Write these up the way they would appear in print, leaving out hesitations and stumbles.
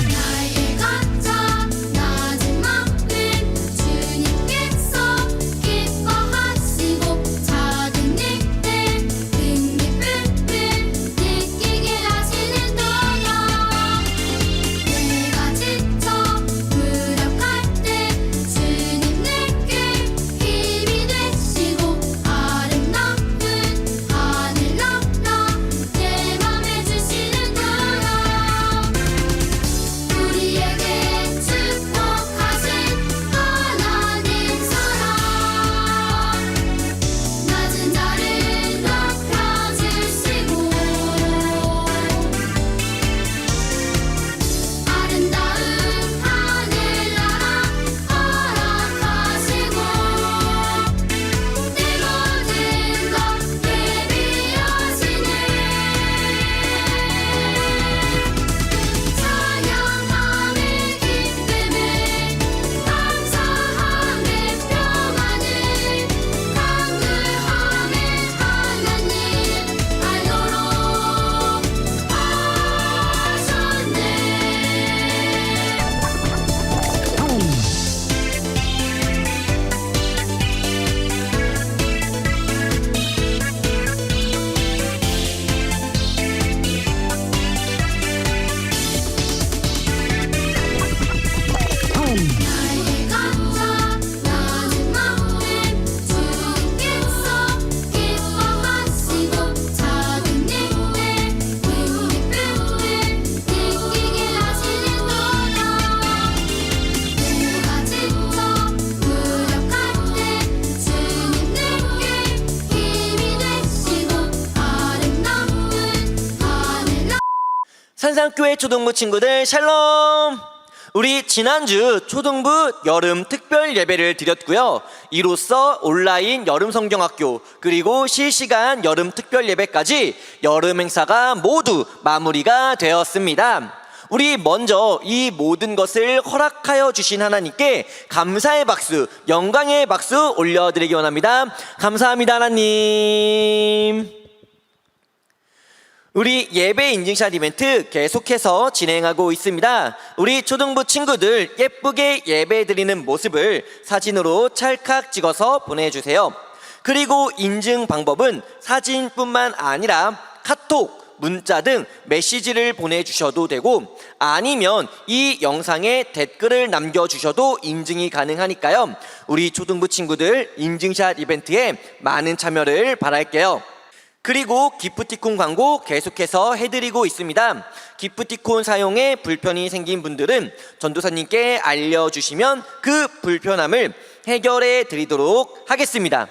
나의 각자 낮은 마음 주님께서 기뻐하시고 작은 일들 큰 기쁨을 느끼게 하시는도다. 내가 지쳐 무력할 때 주님 내게 힘이 되시고 아름다운 하늘 날아 내 맘에 주시는도다. 우리에게 축복하신 하나님 사랑 낮은 자를 높여주시고 아름다운 하늘나라 허락하시고 내 모든 것 예비하시네. 찬양함의 기쁨을 감사함의 평안을 강구함의 하나님 알도록 하셨네. 나의 각자 낮은 마음 주님께서 기뻐하시고 작은 일들 큰 기쁨을 느끼게 하시는도다. 내가 지쳐 무력할 때 주님 내게 힘이 되시고 아름다운 하늘 산상교회 초등부 친구들 샬롬! 우리 지난주 초등부 여름 특별 예배를 드렸고요. 이로써 온라인 여름 성경학교 그리고 실시간 여름 특별 예배까지 여름 행사가 모두 마무리가 되었습니다. 우리 먼저 이 모든 것을 허락하여 주신 하나님께 감사의 박수, 영광의 박수 올려드리기 원합니다. 감사합니다, 하나님. 우리 예배 인증샷 이벤트 계속해서 진행하고 있습니다. 우리 초등부 친구들 예쁘게 예배 드리는 모습을 사진으로 찰칵 찍어서 보내주세요. 그리고 인증 방법은 사진뿐만 아니라 카톡, 문자 등 메시지를 보내주셔도 되고 아니면 이 영상에 댓글을 남겨주셔도 인증이 가능하니까요. 우리 초등부 친구들 인증샷 이벤트에 많은 참여를 바랄게요. 그리고 기프티콘 광고 계속해서 해드리고 있습니다. 기프티콘 사용에 불편이 생긴 분들은 전도사님께 알려주시면 그 불편함을 해결해 드리도록 하겠습니다.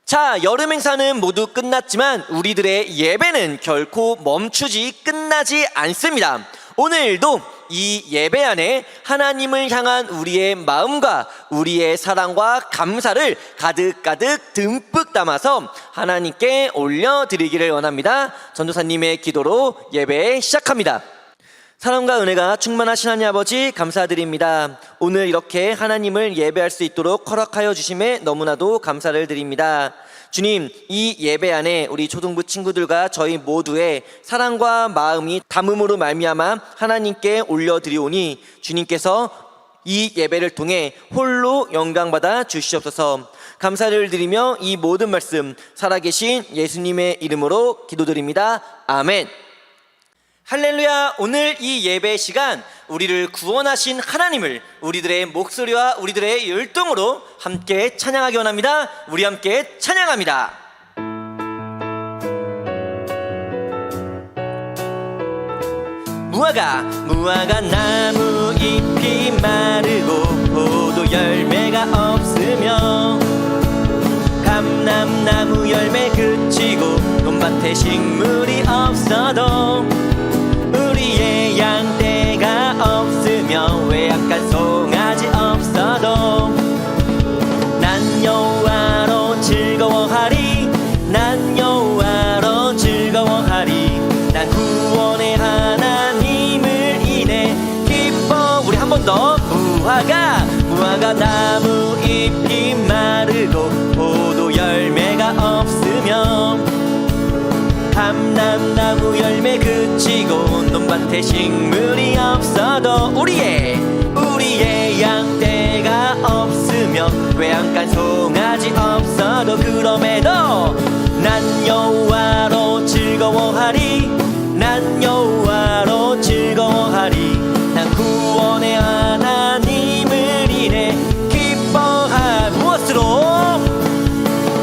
자, 여름 행사는 모두 끝났지만 우리들의 예배는 결코 멈추지 끝나지 않습니다. 오늘도 이 예배 안에 하나님을 향한 우리의 마음과 우리의 사랑과 감사를 가득가득 듬뿍 담아서 하나님께 올려드리기를 원합니다. 전도사님의 기도로 예배 시작합니다. 사랑과 은혜가 충만하신 하나님 아버지 감사드립니다. 오늘 이렇게 하나님을 예배할 수 있도록 허락하여 주심에 너무나도 감사를 드립니다. 주님, 이 예배 안에 우리 초등부 친구들과 저희 모두의 사랑과 마음이 담음으로 말미암아 하나님께 올려드리오니 주님께서 이 예배를 통해 홀로 영광받아 주시옵소서. 감사를 드리며 이 모든 말씀 살아계신 예수님의 이름으로 기도드립니다. 아멘. 할렐루야. 오늘 이 예배 시간 우리를 구원하신 하나님을 우리들의 목소리와 우리들의 율동으로 함께 찬양하기 원합니다. 우리 함께 찬양합니다. 무화과 나무 잎이 마르고 포도 열매가 없으며 감람나무 열매 그치고 논밭에 식물이 없어도 우리의 양떼가 없으며 외양간 송아지 없어도 난 여호와로 즐거워하리. 난 여호와로 즐거워하리. 난 구원의 하나님을 인해 기뻐. 우리 한 번 더. 무화과 나무 잎이 마르고 포도 열매가 없으며 감람나무 나무 열매 그치고 논밭에 식물이 없어도 우리의 양떼가 없으며 외양간 송아지 없어도 그럼에도 난 여호와로 즐거워하리 난 여호와로 즐거워하리 난 구원의 하나님을 인해 기뻐하 무엇으로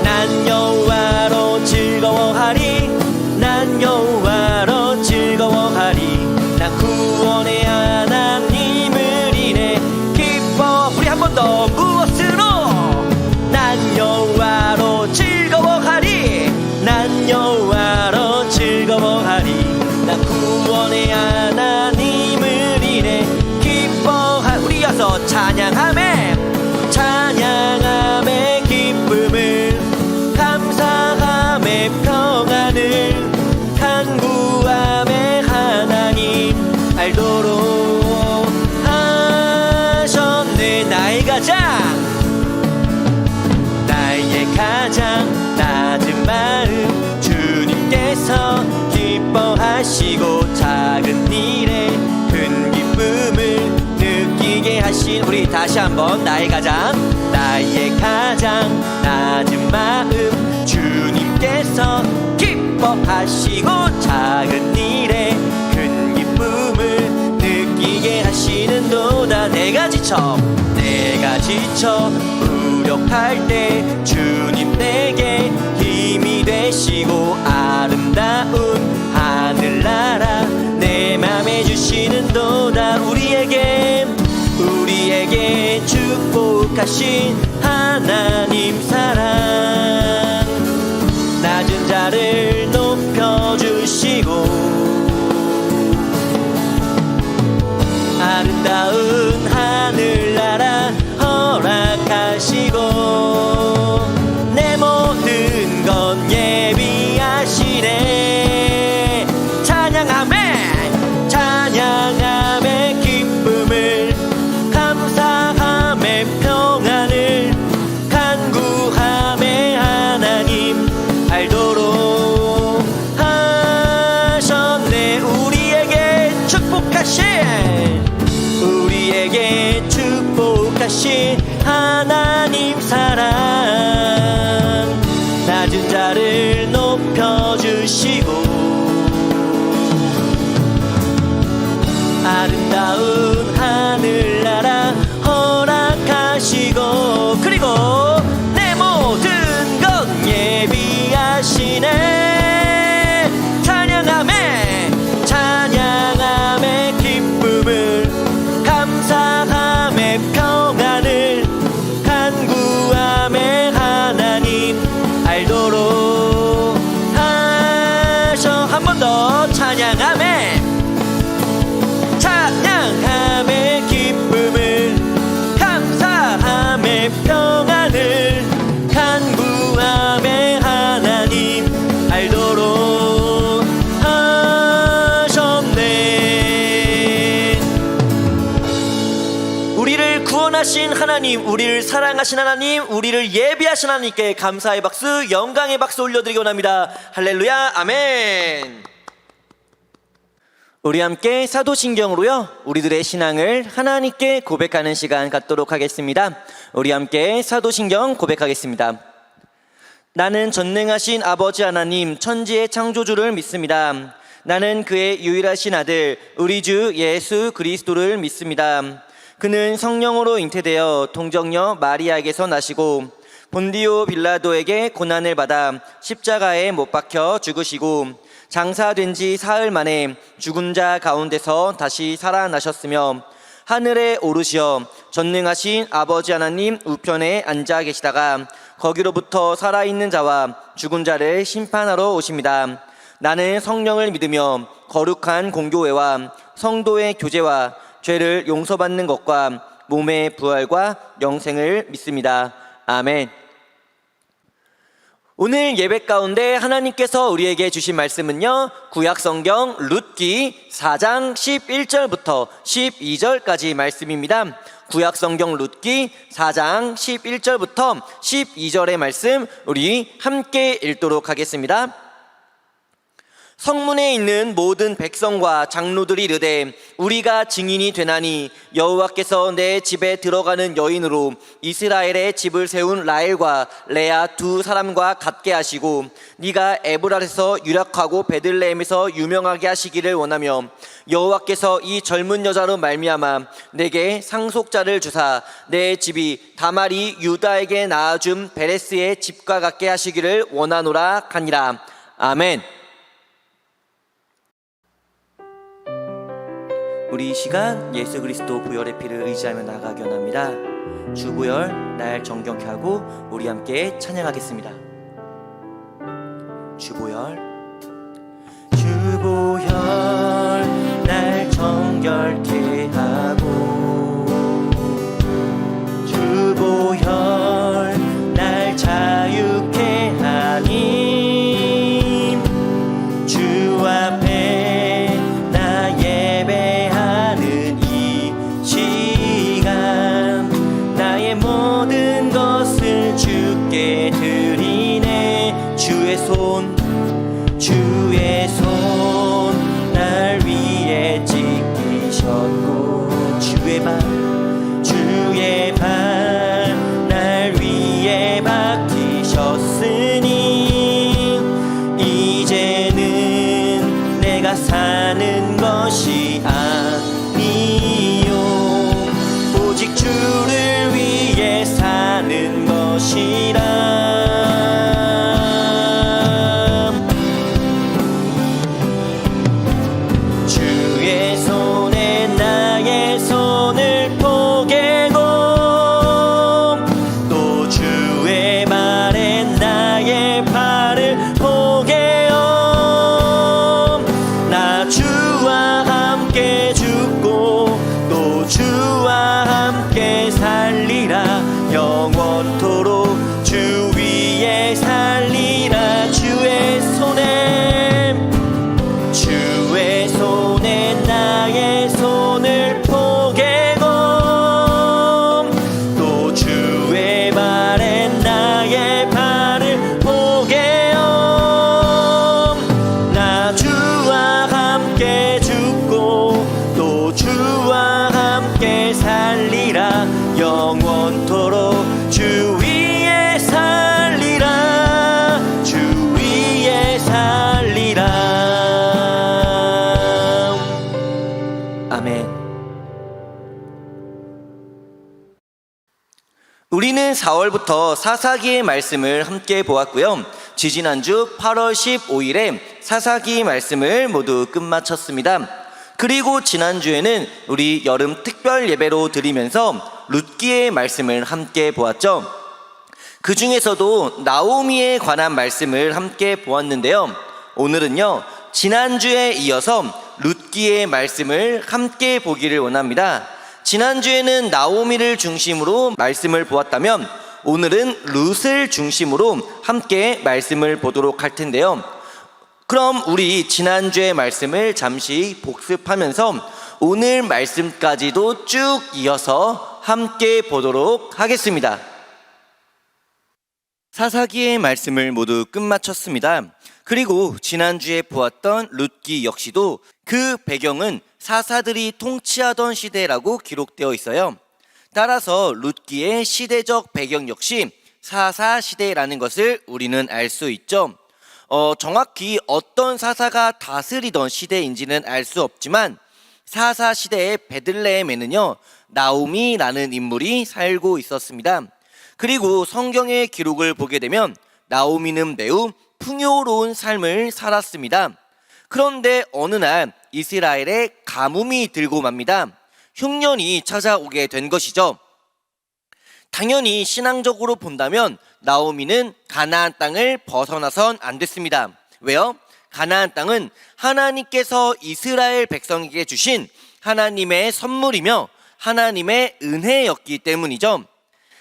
난 여호와로 즐거워하리 난 여호와로 즐거워하리 난 구원의 하나님을 인해 기뻐 우리 한 번 더 무엇으로 난 여호와로 즐거워하리 난 여호와로 즐거워하리 난 구원의 하나님을 인해 기뻐하 우리 여서 찬양하며 기쁨을 감사함에 평안을 간구함에 하나님 알도록 하셨네 나의 가장 낮은 마음 주님께서 기뻐하시고 작은 일에 큰 기쁨을 느끼게 하신 우리 다시 한번 나의 가장 낮은 마음 주님께서 기뻐하시고 작은 일에 큰 기쁨을 느끼게 하시는도다 내가 지쳐 무력할 때 주님 내게 힘이 되시고 아름다운 하늘나라 내 맘에 주시는도다 우리에게 축복하신 하나님 사랑 낮은 자를 높여주시고 아름다운 하늘나라 허락하시고 내 모든 건 예비하시네 찬양함에 기쁨을 감사함에 평안을 간구함에 하나님 알도록 하셨네 우리에게 축복하신 하나님 사랑 낮은 자를 높여주시고 아름다운 하늘나라 허락하시고 그리고 내 모든 것 예비하시네 찬양함에 기쁨을 감사함에 평안을 간구함에 하나님 알도록 하셔 한 번 더 찬양함에 기쁨을 감사함에 평안을 간구함에 하나님 알도록 하셨네 우리를 구원하신 하나님 우리를 사랑하신 하나님 우리를 예비하신 하나님께 감사의 박수 영광의 박수 올려드리기 원합니다 할렐루야 아멘 우리 함께 사도신경으로요 우리들의 신앙을 하나님께 고백하는 시간 갖도록 하겠습니다 우리 함께 사도신경 고백하겠습니다 나는 전능하신 아버지 하나님 천지의 창조주를 믿습니다 나는 그의 유일하신 아들 우리 주 예수 그리스도를 믿습니다 그는 성령으로 잉태되어 동정녀 마리아에게서 나시고 본디오 빌라도에게 고난을 받아 십자가에 못 박혀 죽으시고 장사된 지 사흘 만에 죽은 자 가운데서 다시 살아나셨으며 하늘에 오르시어 전능하신 아버지 하나님 우편에 앉아 계시다가 거기로부터 살아있는 자와 죽은 자를 심판하러 오십니다. 나는 성령을 믿으며 거룩한 공교회와 성도의 교제와 죄를 용서받는 것과 몸의 부활과 영생을 믿습니다. 아멘. 오늘 예배 가운데 하나님께서 우리에게 주신 말씀은요, 구약성경 룻기 4장 11절부터 12절까지 말씀입니다. 구약성경 룻기 4장 11절부터 12절의 말씀 우리 함께 읽도록 하겠습니다. 성문에 있는 모든 백성과 장로들이 이르되 우리가 증인이 되나니 여호와께서 내 집에 들어가는 여인으로 이스라엘의 집을 세운 라헬과 레아 두 사람과 같게 하시고 네가 에브랄에서 유력하고 베들레헴에서 유명하게 하시기를 원하며 여호와께서 이 젊은 여자로 말미암아 내게 상속자를 주사 내 집이 다말이 유다에게 낳아준 베레스의 집과 같게 하시기를 원하노라 하니라. 아멘. 우리 이 시간 예수 그리스도 보혈의 피를 의지하며 나아가기 원합니다. 주보혈 날 정경케 하고 우리 함께 찬양하겠습니다. 주보혈 주보혈 날 정결케 하고 주보혈 날 자유케 하니 주 앞에 나 예배하는 이 시간 나의 모든 것을 주께 드리네. 주의 손 날 위에 지키셨고 주의 발 날 위에 박히셨으니 이제는 내가 사는 것이 아니요 오직 주를 위해 사는 것이라. 주의 손에 나의 손을 포개고 또 주의 발에 나의 발을 포개어 나 주와 함께 죽고 또 주와 함께 살리라. 영원토록 주 위에 살리라. 주의 손에 나의 손을 포개고 또 주의 발에 나의 발을 포개어 나 주와 함께 죽고 또 주와 함께 살리라. 영원토록 주 위에 살리라. 주 위에 살리라. 아멘. 우리는 4월부터 사사기의 말씀을 함께 보았고요. 지지난주 8월 15일에 사사기 말씀을 모두 끝마쳤습니다. 그리고 지난주에는 우리 여름 특별 예배로 드리면서 룻기의 말씀을 함께 보았죠. 그 중에서도 나오미에 관한 말씀을 함께 보았는데요. 오늘은요, 지난주에 이어서 룻기의 말씀을 함께 보기를 원합니다. 지난주에는 나오미를 중심으로 말씀을 보았다면 오늘은 룻을 중심으로 함께 말씀을 보도록 할 텐데요. 그럼 우리 지난주의 말씀을 잠시 복습하면서 오늘 말씀까지도 쭉 이어서 함께 보도록 하겠습니다. 사사기의 말씀을 모두 끝마쳤습니다. 그리고 지난주에 보았던 룻기 역시도 그 배경은 사사들이 통치하던 시대라고 기록되어 있어요. 따라서 룻기의 시대적 배경 역시 사사시대라는 것을 우리는 알 수 있죠. 정확히 어떤 사사가 다스리던 시대인지는 알 수 없지만 사사시대의 베들레헴에는요, 나오미라는 인물이 살고 있었습니다. 그리고 성경의 기록을 보게 되면 나오미는 매우 풍요로운 삶을 살았습니다. 그런데 어느 날 이스라엘에 가뭄이 들고 맙니다. 흉년이 찾아오게 된 것이죠. 당연히 신앙적으로 본다면 나오미는 가나안 땅을 벗어나선 안 됐습니다. 왜요? 가나안 땅은 하나님께서 이스라엘 백성에게 주신 하나님의 선물이며 하나님의 은혜였기 때문이죠.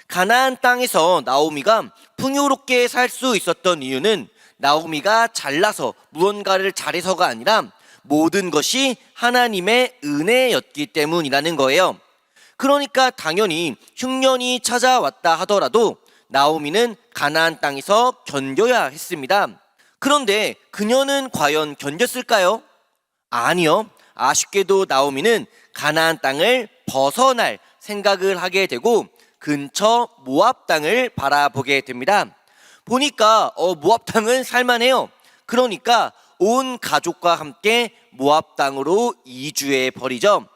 가나안 땅에서 나오미가 풍요롭게 살 수 있었던 이유는 나오미가 잘나서 무언가를 잘해서가 아니라 모든 것이 하나님의 은혜였기 때문이라는 거예요. 그러니까 당연히 흉년이 찾아왔다 하더라도 나오미는 가나안 땅에서 견뎌야 했습니다. 그런데 그녀는 과연 견뎠을까요? 아니요. 아쉽게도 나오미는 가나안 땅을 벗어날 생각을 하게 되고 근처 모압 땅을 바라보게 됩니다. 보니까 모압 땅은 살만해요. 그러니까 온 가족과 함께 모압 땅으로 이주해 버리죠.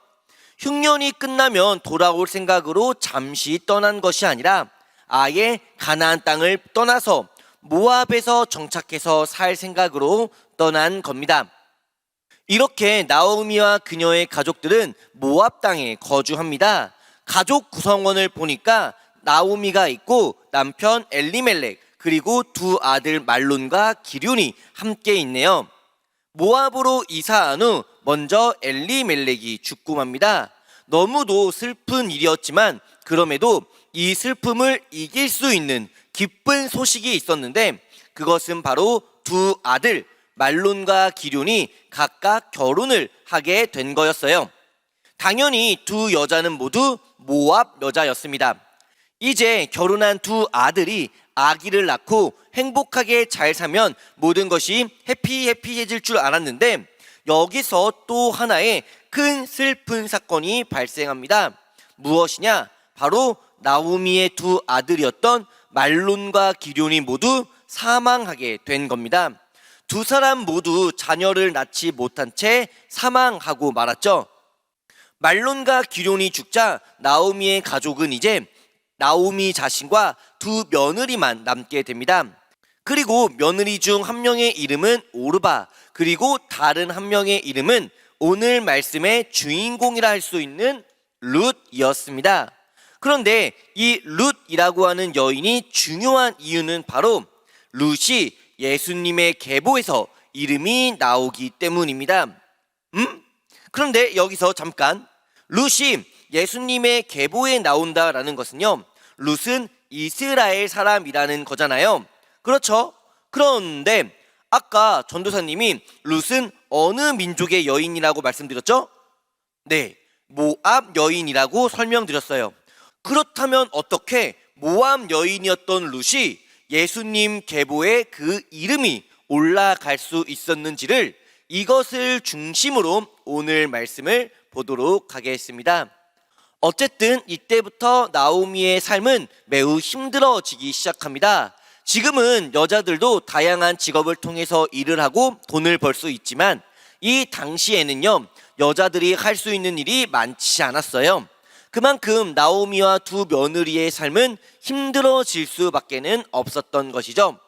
흉년이 끝나면 돌아올 생각으로 잠시 떠난 것이 아니라 아예 가나안 땅을 떠나서 모압에서 정착해서 살 생각으로 떠난 겁니다. 이렇게 나오미와 그녀의 가족들은 모압 땅에 거주합니다. 가족 구성원을 보니까 나오미가 있고 남편 엘리멜렉 그리고 두 아들 말론과 기륜이 함께 있네요. 모압으로 이사한 후 먼저 엘리멜렉이 죽고 맙니다. 너무도 슬픈 일이었지만 그럼에도 이 슬픔을 이길 수 있는 기쁜 소식이 있었는데 그것은 바로 두 아들 말론과 기륜이 각각 결혼을 하게 된 거였어요. 당연히 두 여자는 모두 모압 여자였습니다. 이제 결혼한 두 아들이 아기를 낳고 행복하게 잘 사면 모든 것이 해피해질 줄 알았는데 여기서 또 하나의 큰 슬픈 사건이 발생합니다. 무엇이냐? 바로 나오미의 두 아들이었던 말론과 기륜이 모두 사망하게 된 겁니다. 두 사람 모두 자녀를 낳지 못한 채 사망하고 말았죠. 말론과 기륜이 죽자 나오미의 가족은 이제 나오미 자신과 두 며느리만 남게 됩니다. 그리고 며느리 중 한 명의 이름은 오르바, 그리고 다른 한 명의 이름은 오늘 말씀의 주인공이라 할 수 있는 룻이었습니다. 그런데 이 룻이라고 하는 여인이 중요한 이유는 바로 룻이 예수님의 계보에서 이름이 나오기 때문입니다. 그런데 여기서 잠깐, 룻이 예수님의 계보에 나온다라는 것은요, 룻은 이스라엘 사람이라는 거잖아요. 그렇죠? 그런데 아까 전도사님이 룻은 어느 민족의 여인이라고 말씀드렸죠? 네, 모압 여인이라고 설명드렸어요. 그렇다면 어떻게 모압 여인이었던 룻이 예수님 계보에 그 이름이 올라갈 수 있었는지를, 이것을 중심으로 오늘 말씀을 보도록 하겠습니다. 어쨌든 이때부터 나오미의 삶은 매우 힘들어지기 시작합니다. 지금은 여자들도 다양한 직업을 통해서 일을 하고 돈을 벌 수 있지만 이 당시에는요, 여자들이 할 수 있는 일이 많지 않았어요. 그만큼 나오미와 두 며느리의 삶은 힘들어질 수밖에는 없었던 것이죠.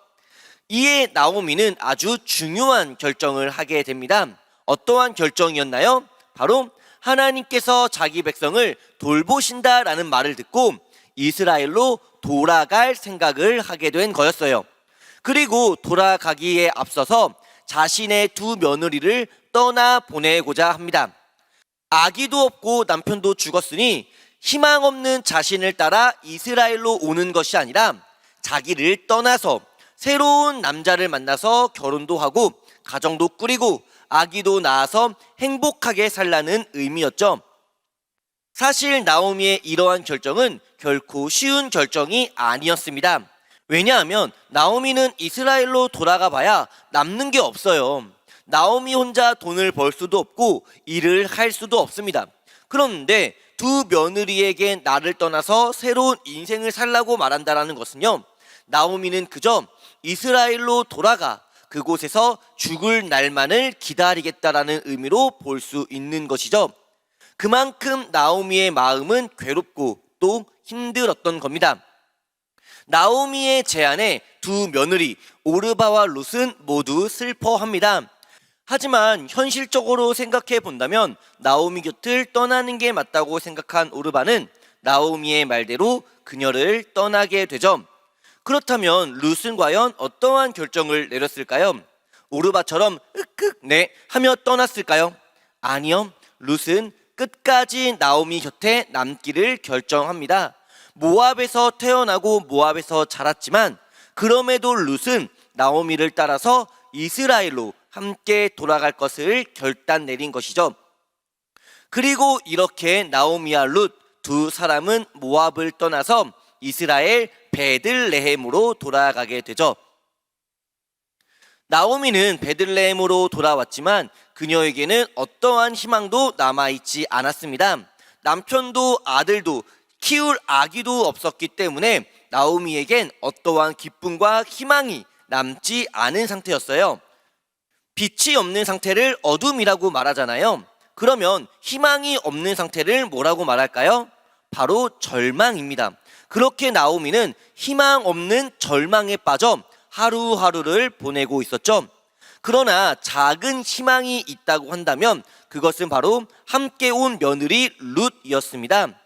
이에 나오미는 아주 중요한 결정을 하게 됩니다. 어떠한 결정이었나요? 바로 하나님께서 자기 백성을 돌보신다라는 말을 듣고 이스라엘로 돌아갈 생각을 하게 된 거였어요. 그리고 돌아가기에 앞서서 자신의 두 며느리를 떠나 보내고자 합니다. 아기도 없고 남편도 죽었으니 희망 없는 자신을 따라 이스라엘로 오는 것이 아니라 자기를 떠나서 새로운 남자를 만나서 결혼도 하고 가정도 꾸리고 아기도 낳아서 행복하게 살라는 의미였죠. 사실 나오미의 이러한 결정은 결코 쉬운 결정이 아니었습니다. 왜냐하면 나오미는 이스라엘로 돌아가 봐야 남는 게 없어요. 나오미 혼자 돈을 벌 수도 없고 일을 할 수도 없습니다. 그런데 두 며느리에게 나를 떠나서 새로운 인생을 살라고 말한다라는 것은요, 나오미는 그저 이스라엘로 돌아가 그곳에서 죽을 날만을 기다리겠다라는 의미로 볼 수 있는 것이죠. 그만큼 나오미의 마음은 괴롭고 또 힘들었던 겁니다. 나오미의 제안에 두 며느리 오르바와 룻은 모두 슬퍼합니다. 하지만 현실적으로 생각해 본다면 나오미 곁을 떠나는 게 맞다고 생각한 오르바는 나오미의 말대로 그녀를 떠나게 되죠. 그렇다면 룻은 과연 어떠한 결정을 내렸을까요? 오르바처럼 으끄 네 하며 떠났을까요? 아니요. 룻은 끝까지 나오미 곁에 남기를 결정합니다. 모압에서 태어나고 모압에서 자랐지만 그럼에도 룻은 나오미를 따라서 이스라엘로 함께 돌아갈 것을 결단 내린 것이죠. 그리고 이렇게 나오미와 룻 두 사람은 모압을 떠나서 이스라엘 베들레헴으로 돌아가게 되죠. 나오미는 베들레헴으로 돌아왔지만 그녀에게는 어떠한 희망도 남아있지 않았습니다. 남편도 아들도 키울 아기도 없었기 때문에 나오미에겐 어떠한 기쁨과 희망이 남지 않은 상태였어요. 빛이 없는 상태를 어둠이라고 말하잖아요. 그러면 희망이 없는 상태를 뭐라고 말할까요? 바로 절망입니다. 그렇게 나오미는 희망 없는 절망에 빠져 하루하루를 보내고 있었죠. 그러나 작은 희망이 있다고 한다면 그것은 바로 함께 온 며느리 룻이었습니다.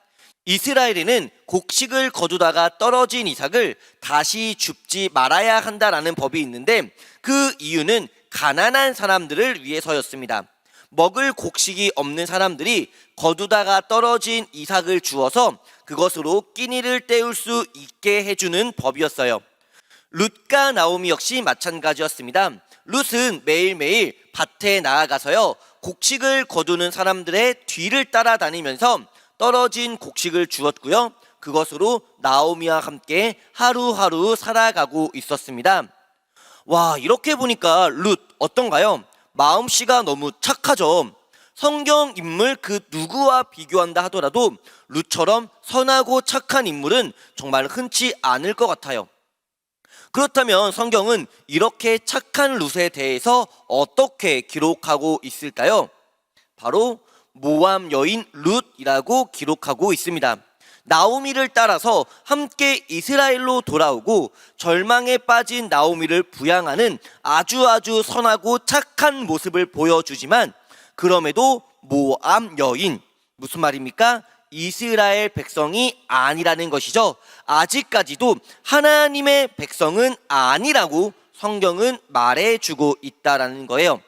이스라엘에는 곡식을 거두다가 떨어진 이삭을 다시 줍지 말아야 한다라는 법이 있는데 그 이유는 가난한 사람들을 위해서였습니다. 먹을 곡식이 없는 사람들이 거두다가 떨어진 이삭을 주어서 그것으로 끼니를 때울 수 있게 해주는 법이었어요. 룻과 나오미 역시 마찬가지였습니다. 룻은 매일매일 밭에 나아가서요, 곡식을 거두는 사람들의 뒤를 따라다니면서 떨어진 곡식을 주었고요, 그것으로 나오미와 함께 하루하루 살아가고 있었습니다. 와, 이렇게 보니까 룻 어떤가요? 마음씨가 너무 착하죠. 성경 인물 그 누구와 비교한다 하더라도 룻처럼 선하고 착한 인물은 정말 흔치 않을 것 같아요. 그렇다면 성경은 이렇게 착한 룻에 대해서 어떻게 기록하고 있을까요? 바로 모압 여인 룻이라고 기록하고 있습니다. 나오미를 따라서 함께 이스라엘로 돌아오고 절망에 빠진 나오미를 부양하는 아주 선하고 착한 모습을 보여주지만, 그럼에도 모압 여인, 무슨 말입니까? 이스라엘 백성이 아니라는 것이죠. 아직까지도 하나님의 백성은 아니라고 성경은 말해주고 있다라는 거예요.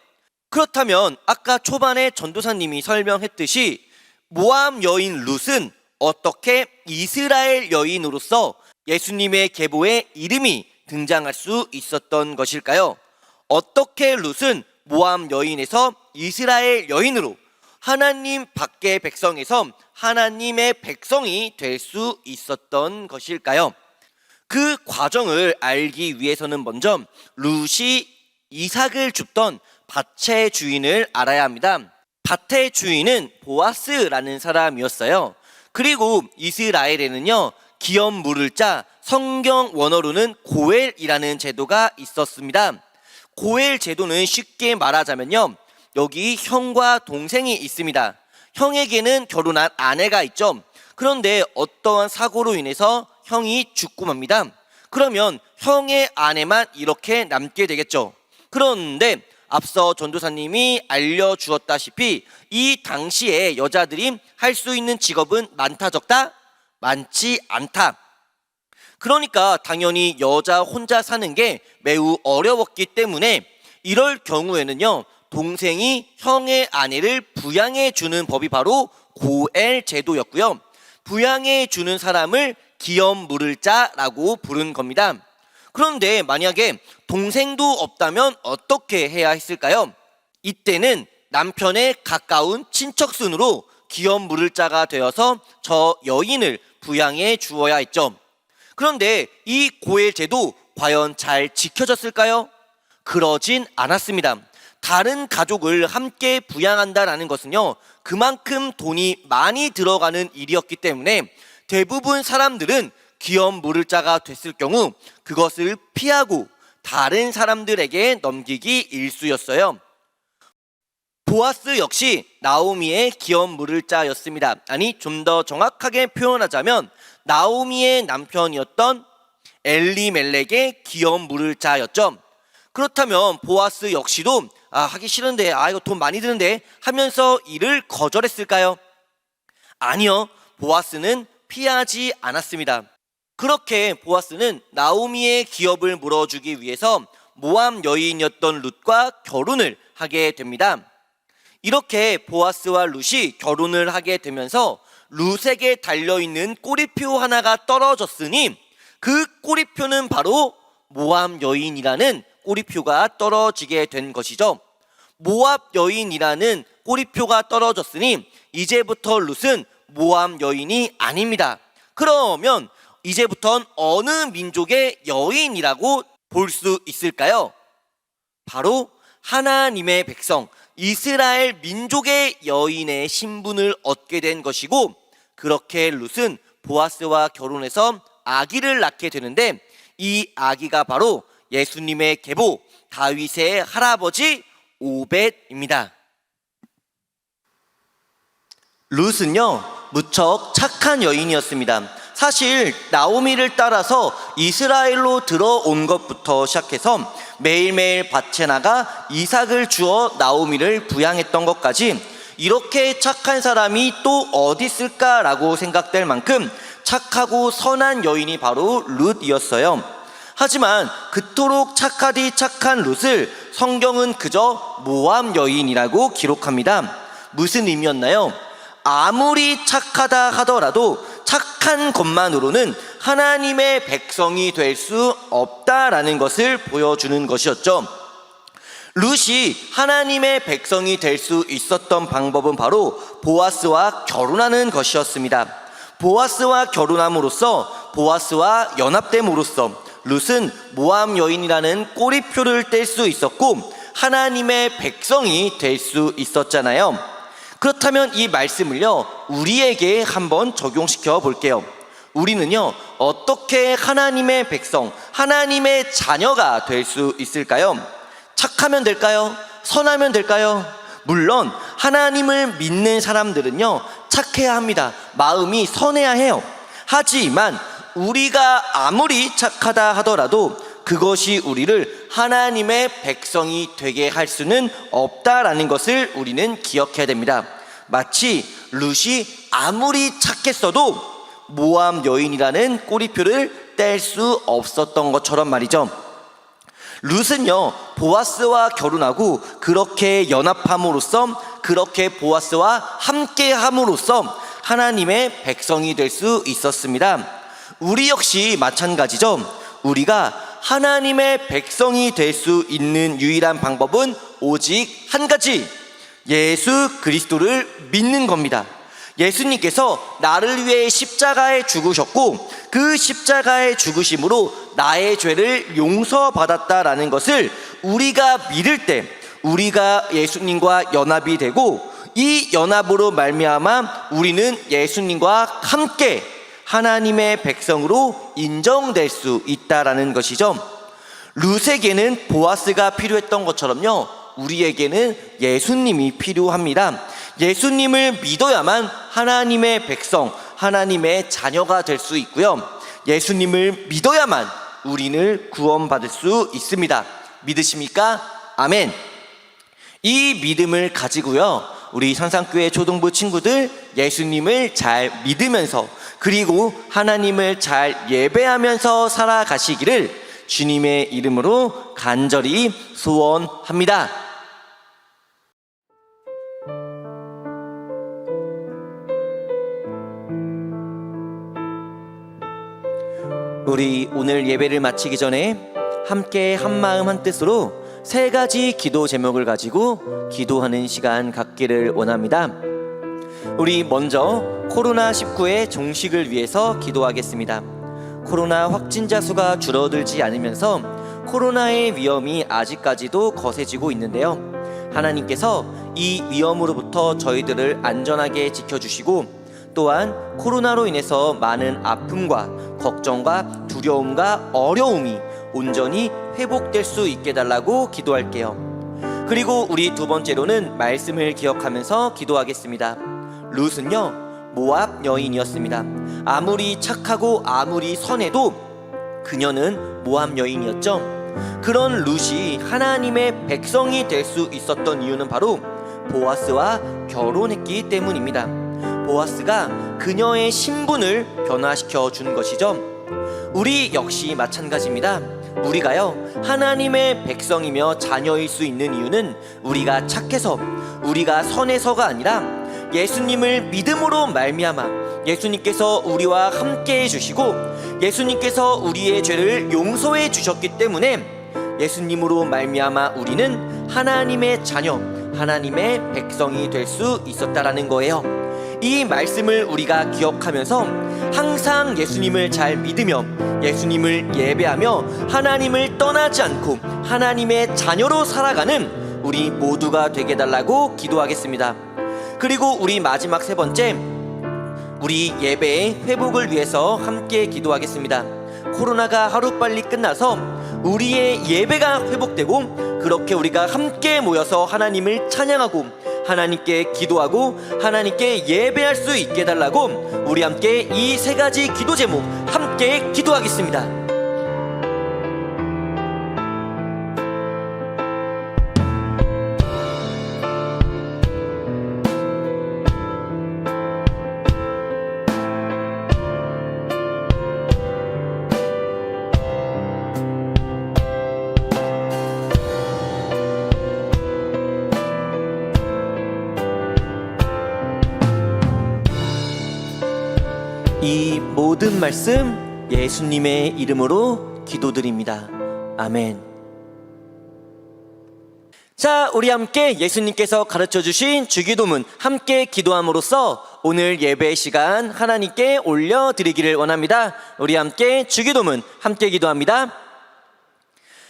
그렇다면 아까 초반에 전도사님이 설명했듯이 모압 여인 룻은 어떻게 이스라엘 여인으로서 예수님의 계보에 이름이 등장할 수 있었던 것일까요? 어떻게 룻은 모압 여인에서 이스라엘 여인으로 하나님 밖의 백성에서 하나님의 백성이 될 수 있었던 것일까요? 그 과정을 알기 위해서는 먼저 룻이 이삭을 줍던 밭의 주인을 알아야 합니다. 밭의 주인은 보아스라는 사람이었어요. 그리고 이스라엘에는요, 기업 물을 짜, 성경 원어로는 고엘이라는 제도가 있었습니다. 고엘 제도는 쉽게 말하자면요, 여기 형과 동생이 있습니다. 형에게는 결혼한 아내가 있죠. 그런데 어떠한 사고로 인해서 형이 죽고 맙니다. 그러면 형의 아내만 이렇게 남게 되겠죠. 그런데 앞서 전도사님이 알려주었다시피 이 당시에 여자들이 할 수 있는 직업은 많다 적다? 많지 않다. 그러니까 당연히 여자 혼자 사는 게 매우 어려웠기 때문에 이럴 경우에는요, 동생이 형의 아내를 부양해 주는 법이 바로 고엘 제도였고요, 부양해 주는 사람을 기업 물을 자라고 부른 겁니다. 그런데 만약에 동생도 없다면 어떻게 해야 했을까요? 이때는 남편의 가까운 친척순으로 기업 물을 자가 되어서 저 여인을 부양해 주어야 했죠. 그런데 이 고엘 제도 과연 잘 지켜졌을까요? 그러진 않았습니다. 다른 가족을 함께 부양한다는 것은요, 그만큼 돈이 많이 들어가는 일이었기 때문에 대부분 사람들은 기업 물을 자가 됐을 경우 그것을 피하고 다른 사람들에게 넘기기 일쑤였어요. 보아스 역시 나오미의 기업 물을 자였습니다. 아니, 좀 더 정확하게 표현하자면 나오미의 남편이었던 엘리멜렉의 기업 물을 자였죠. 그렇다면 보아스 역시도 하기 싫은데, 이거 돈 많이 드는데 하면서 일을 거절했을까요? 아니요, 보아스는 피하지 않았습니다. 그렇게 보아스는 나오미의 기업을 물어주기 위해서 모압 여인이었던 룻과 결혼을 하게 됩니다. 이렇게 보아스와 룻이 결혼을 하게 되면서 룻에게 달려있는 꼬리표 하나가 떨어졌으니 그 꼬리표는 바로 모압 여인이라는 꼬리표가 떨어지게 된 것이죠. 모압 여인이라는 꼬리표가 떨어졌으니 이제부터 룻은 모압 여인이 아닙니다. 그러면 이제부턴 어느 민족의 여인이라고 볼 수 있을까요? 바로 하나님의 백성 이스라엘 민족의 여인의 신분을 얻게 된 것이고, 그렇게 룻은 보아스와 결혼해서 아기를 낳게 되는데, 이 아기가 바로 예수님의 계보 다윗의 할아버지 오벳입니다. 룻은요 무척 착한 여인이었습니다. 사실 나오미를 따라서 이스라엘로 들어온 것부터 시작해서 매일매일 밭에 나가 이삭을 주어 나오미를 부양했던 것까지, 이렇게 착한 사람이 또 어디 있을까라고 생각될 만큼 착하고 선한 여인이 바로 룻이었어요. 하지만 그토록 착하디 착한 룻을 성경은 그저 모함 여인이라고 기록합니다. 무슨 의미였나요? 아무리 착하다 하더라도 착한 것만으로는 하나님의 백성이 될 수 없다라는 것을 보여주는 것이었죠. 룻이 하나님의 백성이 될 수 있었던 방법은 바로 보아스와 결혼하는 것이었습니다. 보아스와 결혼함으로써, 보아스와 연합됨으로써 룻은 모함 여인이라는 꼬리표를 뗄 수 있었고 하나님의 백성이 될 수 있었잖아요. 그렇다면 이 말씀을요 우리에게 한번 적용시켜 볼게요. 우리는요 어떻게 하나님의 백성, 하나님의 자녀가 될 수 있을까요? 착하면 될까요? 선하면 될까요? 물론 하나님을 믿는 사람들은요 착해야 합니다. 마음이 선해야 해요. 하지만 우리가 아무리 착하다 하더라도 그것이 우리를 하나님의 백성이 되게 할 수는 없다라는 것을 우리는 기억해야 됩니다. 마치 룻이 아무리 착했어도 모함 여인이라는 꼬리표를 뗄 수 없었던 것처럼 말이죠. 룻은요 보아스와 결혼하고 그렇게 연합함으로써, 그렇게 보아스와 함께 함으로써 하나님의 백성이 될 수 있었습니다. 우리 역시 마찬가지죠. 우리가 하나님의 백성이 될 수 있는 유일한 방법은 오직 한 가지, 예수 그리스도를 믿는 겁니다. 예수님께서 나를 위해 십자가에 죽으셨고 그 십자가의 죽으심으로 나의 죄를 용서받았다라는 것을 우리가 믿을 때 우리가 예수님과 연합이 되고, 이 연합으로 말미암아 우리는 예수님과 함께 하나님의 백성으로 인정될 수 있다라는 것이죠. 룻에게는 보아스가 필요했던 것처럼요 우리에게는 예수님이 필요합니다. 예수님을 믿어야만 하나님의 백성, 하나님의 자녀가 될 수 있고요, 예수님을 믿어야만 우리는 구원받을 수 있습니다. 믿으십니까? 아멘. 이 믿음을 가지고요 우리 산상교회 초등부 친구들 예수님을 잘 믿으면서, 그리고 하나님을 잘 예배하면서 살아가시기를 주님의 이름으로 간절히 소원합니다. 우리 오늘 예배를 마치기 전에 함께 한마음 한뜻으로 세 가지 기도 제목을 가지고 기도하는 시간 갖기를 원합니다. 우리 먼저 코로나19의 종식을 위해서 기도하겠습니다. 코로나 확진자 수가 줄어들지 않으면서 코로나의 위험이 아직까지도 거세지고 있는데요, 하나님께서 이 위험으로부터 저희들을 안전하게 지켜주시고, 또한 코로나로 인해서 많은 아픔과 걱정과 두려움과 어려움이 온전히 회복될 수 있게 달라고 기도할게요. 그리고 우리 두 번째로는 말씀을 기억하면서 기도하겠습니다. 룻은요 모압 여인이었습니다. 아무리 착하고 아무리 선해도 그녀는 모압 여인이었죠. 그런 룻이 하나님의 백성이 될 수 있었던 이유는 바로 보아스와 결혼했기 때문입니다. 보아스가 그녀의 신분을 변화시켜 준 것이죠. 우리 역시 마찬가지입니다. 우리가요 하나님의 백성이며 자녀일 수 있는 이유는 우리가 착해서, 우리가 선해서가 아니라 예수님을 믿음으로 말미암아 예수님께서 우리와 함께 해주시고 예수님께서 우리의 죄를 용서해 주셨기 때문에 예수님으로 말미암아 우리는 하나님의 자녀, 하나님의 백성이 될 수 있었다라는 거예요. 이 말씀을 우리가 기억하면서 항상 예수님을 잘 믿으며 예수님을 예배하며 하나님을 떠나지 않고 하나님의 자녀로 살아가는 우리 모두가 되게 해달라고 기도하겠습니다. 그리고 우리 마지막 세 번째, 우리 예배의 회복을 위해서 함께 기도하겠습니다. 코로나가 하루빨리 끝나서 우리의 예배가 회복되고 그렇게 우리가 함께 모여서 하나님을 찬양하고 하나님께 기도하고 하나님께 예배할 수 있게 해달라고 우리 함께 이 세 가지 기도 제목 함께 기도하겠습니다. 이 모든 말씀 예수님의 이름으로 기도드립니다. 아멘. 자, 우리 함께 예수님께서 가르쳐 주신 주기도문 함께 기도함으로써 오늘 예배 시간 하나님께 올려드리기를 원합니다. 우리 함께 주기도문 함께 기도합니다.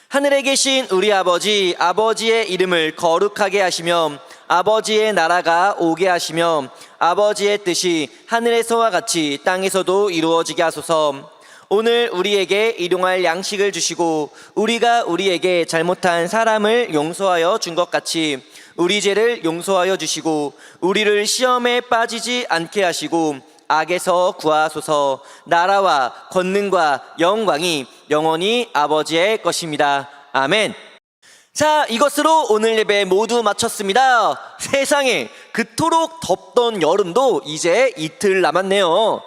하늘에 계신 우리 아버지, 아버지의 이름을 거룩하게 하시며 아버지의 나라가 오게 하시며 아버지의 뜻이 하늘에서와 같이 땅에서도 이루어지게 하소서. 오늘 우리에게 일용할 양식을 주시고 우리가 우리에게 잘못한 사람을 용서하여 준 것 같이 우리 죄를 용서하여 주시고 우리를 시험에 빠지지 않게 하시고 악에서 구하소서. 나라와 권능과 영광이 영원히 아버지의 것입니다. 아멘. 자, 이것으로 오늘 예배 모두 마쳤습니다. 세상에 그토록 덥던 여름도 이제 이틀 남았네요.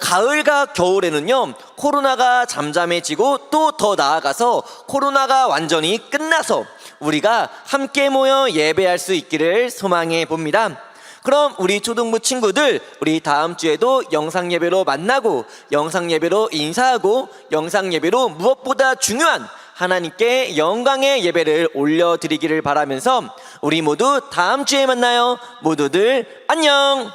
가을과 겨울에는요, 코로나가 잠잠해지고 또 더 나아가서 코로나가 완전히 끝나서 우리가 함께 모여 예배할 수 있기를 소망해 봅니다. 그럼 우리 초등부 친구들, 우리 다음 주에도 영상 예배로 만나고 영상 예배로 인사하고 영상 예배로 무엇보다 중요한 하나님께 영광의 예배를 올려드리기를 바라면서 우리 모두 다음 주에 만나요. 모두들 안녕.